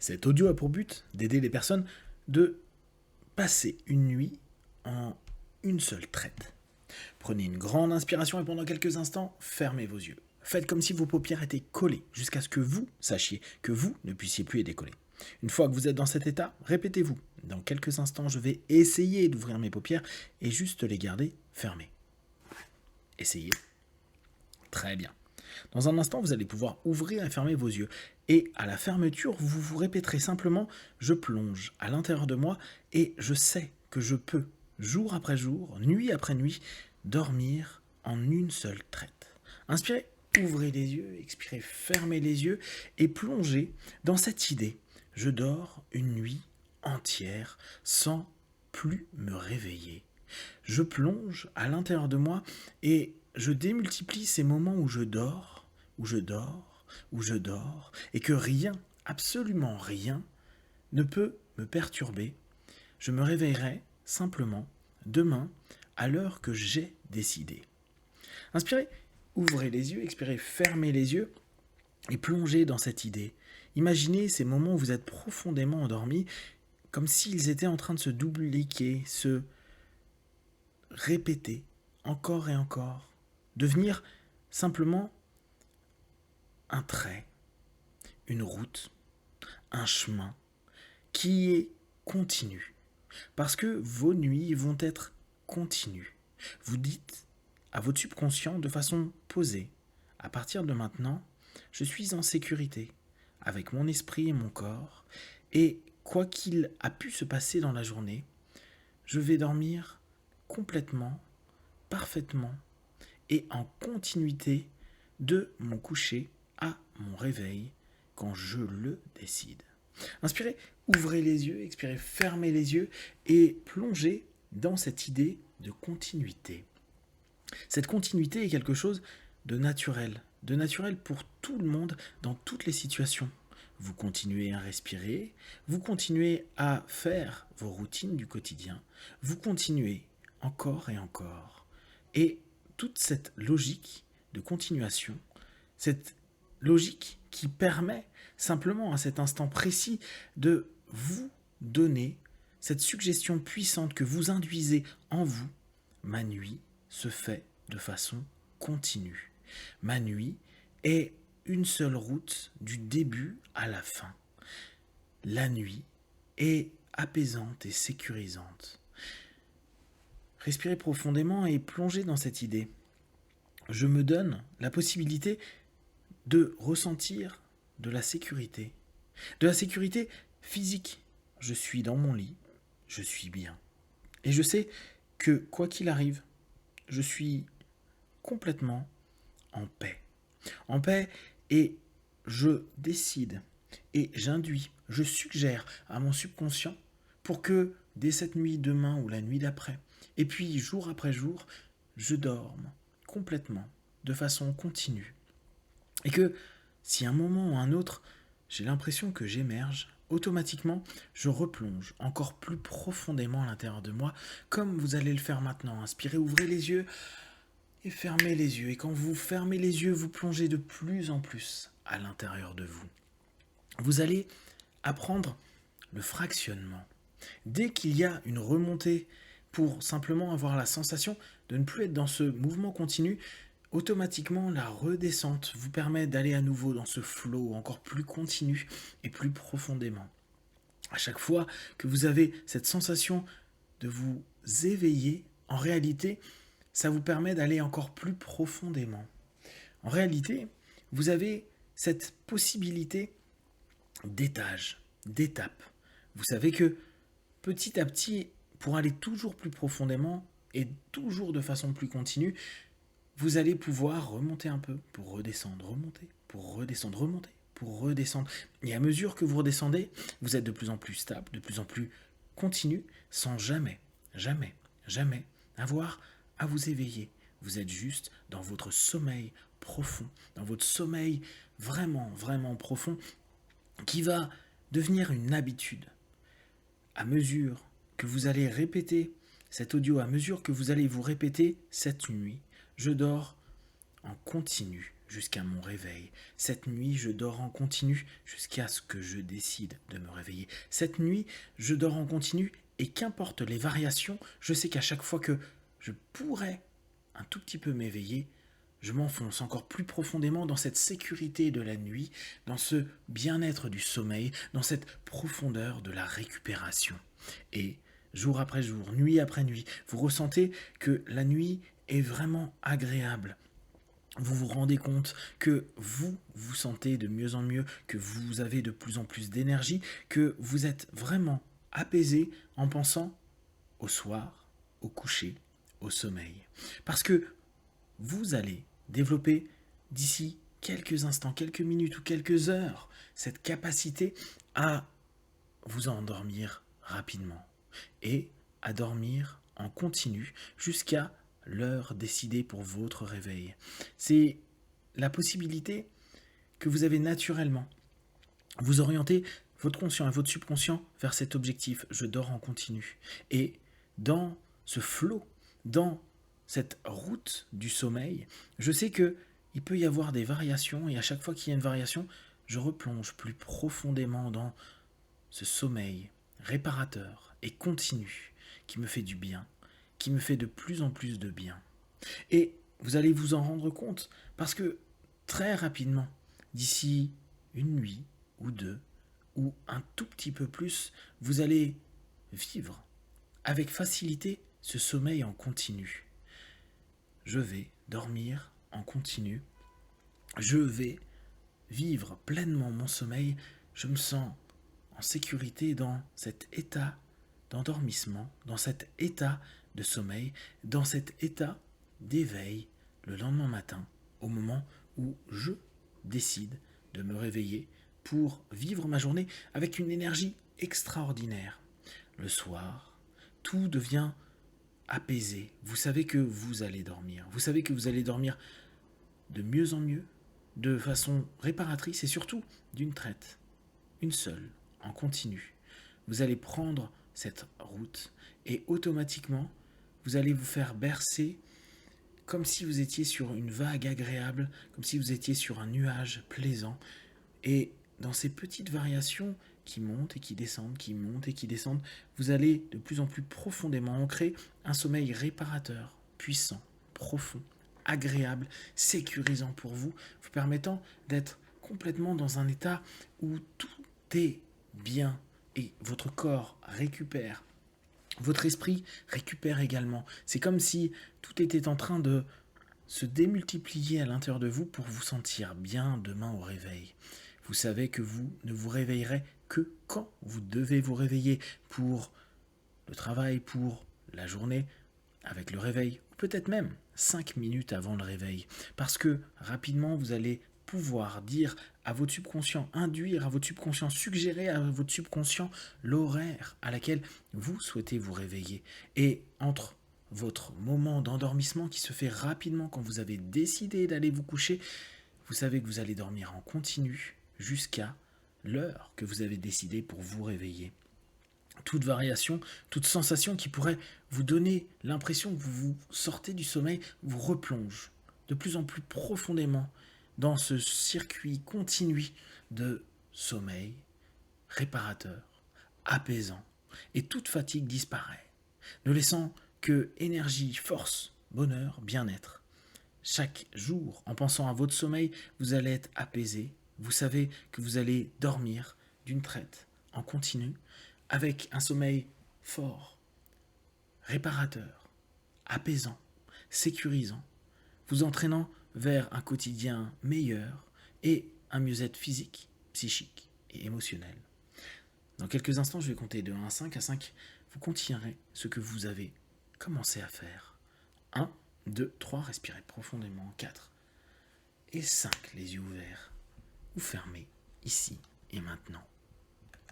Cet audio a pour but d'aider les personnes de passer une nuit en une seule traite. Prenez une grande inspiration et pendant quelques instants, fermez vos yeux. Faites comme si vos paupières étaient collées jusqu'à ce que vous sachiez que vous ne puissiez plus les décoller. Une fois que vous êtes dans cet état, répétez-vous. Dans quelques instants, je vais essayer d'ouvrir mes paupières et juste les garder fermées. Essayez. Très bien. Dans un instant, vous allez pouvoir ouvrir et fermer vos yeux. Et à la fermeture, vous vous répéterez simplement « Je plonge à l'intérieur de moi et je sais que je peux, jour après jour, nuit après nuit, dormir en une seule traite. » Inspirez, ouvrez les yeux, expirez, fermez les yeux et plongez dans cette idée « Je dors une nuit entière sans plus me réveiller. Je plonge à l'intérieur de moi et je démultiplie ces moments où je dors, où je dors, où je dors, et que rien, absolument rien, ne peut me perturber. Je me réveillerai simplement demain à l'heure que j'ai décidé. » Inspirez, ouvrez les yeux, expirez, fermez les yeux et plongez dans cette idée. Imaginez ces moments où vous êtes profondément endormi, comme s'ils étaient en train de se dupliquer, se répéter encore et encore, devenir simplement un trait, une route, un chemin qui est continu. Parce que vos nuits vont être continues. Vous dites à votre subconscient de façon posée, à partir de maintenant, je suis en sécurité avec mon esprit et mon corps, et quoi qu'il a pu se passer dans la journée, je vais dormir complètement, parfaitement et en continuité de mon coucher à mon réveil quand je le décide. Inspirez, ouvrez les yeux, expirez, fermez les yeux et plongez dans cette idée de continuité. Cette continuité est quelque chose de naturel pour tout le monde dans toutes les situations. Vous continuez à respirer, vous continuez à faire vos routines du quotidien, vous continuez encore et encore. Et toute cette logique de continuation, cette logique qui permet simplement à cet instant précis de vous donner cette suggestion puissante que vous induisez en vous, ma nuit se fait de façon continue. Ma nuit est une seule route du début à la fin. La nuit est apaisante et sécurisante. Respirez profondément et plongez dans cette idée. Je me donne la possibilité de ressentir de la sécurité physique. Je suis dans mon lit, je suis bien. Et je sais que quoi qu'il arrive, je suis complètement en paix. En paix et je décide et j'induis, je suggère à mon subconscient pour que dès cette nuit, demain ou la nuit d'après, et puis jour après jour, je dorme complètement, de façon continue. Et que si à un moment ou un autre, j'ai l'impression que j'émerge, automatiquement, je replonge encore plus profondément à l'intérieur de moi, comme vous allez le faire maintenant. Inspirez, ouvrez les yeux et fermez les yeux. Et quand vous fermez les yeux, vous plongez de plus en plus à l'intérieur de vous. Vous allez apprendre le fractionnement. Dès qu'il y a une remontée pour simplement avoir la sensation de ne plus être dans ce mouvement continu, automatiquement la redescente vous permet d'aller à nouveau dans ce flow encore plus continu et plus profondément. À chaque fois que vous avez cette sensation de vous éveiller, en réalité, ça vous permet d'aller encore plus profondément. En réalité, vous avez cette possibilité d'étage, d'étape. Vous savez que petit à petit, pour aller toujours plus profondément et toujours de façon plus continue, vous allez pouvoir remonter un peu pour redescendre, remonter, pour redescendre, remonter, pour redescendre. Et à mesure que vous redescendez, vous êtes de plus en plus stable, de plus en plus continu, sans jamais, jamais, jamais avoir à vous éveiller. Vous êtes juste dans votre sommeil profond, dans votre sommeil vraiment, vraiment profond, qui va devenir une habitude. À mesure que vous allez répéter cet audio, à mesure que vous allez vous répéter cette nuit, je dors en continu. jusqu'à mon réveil. Cette nuit, je dors en continu jusqu'à ce que je décide de me réveiller. Cette nuit, je dors en continu et qu'importe les variations, je sais qu'à chaque fois que je pourrais un tout petit peu m'éveiller, je m'enfonce encore plus profondément dans cette sécurité de la nuit, dans ce bien-être du sommeil, dans cette profondeur de la récupération. Et jour après jour, nuit après nuit, vous ressentez que la nuit est vraiment agréable. Vous vous rendez compte que vous vous sentez de mieux en mieux, que vous avez de plus en plus d'énergie, que vous êtes vraiment apaisé en pensant au soir, au coucher, au sommeil. Parce que vous allez développer d'ici quelques instants, quelques minutes ou quelques heures cette capacité à vous endormir rapidement et à dormir en continu jusqu'à l'heure décidée pour votre réveil. C'est la possibilité que vous avez naturellement. Vous orientez votre conscient et votre subconscient vers cet objectif. Je dors en continu. Et dans ce flot, dans cette route du sommeil, je sais que il peut y avoir des variations et à chaque fois qu'il y a une variation, je replonge plus profondément dans ce sommeil réparateur et continu qui me fait du bien, qui me fait de plus en plus de bien. Et vous allez vous en rendre compte parce que très rapidement, d'ici une nuit ou deux, ou un tout petit peu plus, vous allez vivre avec facilité ce sommeil en continu. Je vais dormir en continu. Je vais vivre pleinement mon sommeil. Je me sens en sécurité dans cet état d'endormissement, dans cet état de sommeil, dans cet état d'éveil le lendemain matin, au moment où je décide de me réveiller pour vivre ma journée avec une énergie extraordinaire. Le soir, tout devient apaisé. Vous savez que vous allez dormir. Vous savez que vous allez dormir de mieux en mieux, de façon réparatrice et surtout d'une traite. Une seule, en continu. Vous allez prendre cette route et automatiquement, vous allez vous faire bercer comme si vous étiez sur une vague agréable, comme si vous étiez sur un nuage plaisant. Et dans ces petites variations qui montent et qui descendent, qui montent et qui descendent, vous allez de plus en plus profondément ancrer un sommeil réparateur, puissant, profond, agréable, sécurisant pour vous, vous permettant d'être complètement dans un état où tout est bien et votre corps récupère. Votre esprit récupère également. C'est comme si tout était en train de se démultiplier à l'intérieur de vous pour vous sentir bien demain au réveil. Vous savez que vous ne vous réveillerez que quand vous devez vous réveiller pour le travail, pour la journée, avec le réveil, ou peut-être même 5 minutes avant le réveil. Parce que rapidement, vous allez pouvoir dire à votre subconscient, induire à votre subconscient, suggérer à votre subconscient l'horaire à laquelle vous souhaitez vous réveiller. Et entre votre moment d'endormissement qui se fait rapidement quand vous avez décidé d'aller vous coucher, vous savez que vous allez dormir en continu jusqu'à l'heure que vous avez décidé pour vous réveiller. Toute variation, toute sensation qui pourrait vous donner l'impression que vous sortez du sommeil vous replonge de plus en plus profondément dans ce circuit continu de sommeil réparateur, apaisant, et toute fatigue disparaît, ne laissant que énergie, force, bonheur, bien-être. Chaque jour, en pensant à votre sommeil, vous allez être apaisé. Vous savez que vous allez dormir d'une traite, en continu, avec un sommeil fort, réparateur, apaisant, sécurisant, vous entraînant vers un quotidien meilleur et un mieux-être physique, psychique et émotionnel. Dans quelques instants, je vais compter de 1 à 5. À 5, vous continuerez ce que vous avez commencé à faire. 1, 2, 3, respirez profondément. 4 et 5, les yeux ouverts ou fermés, ici et maintenant.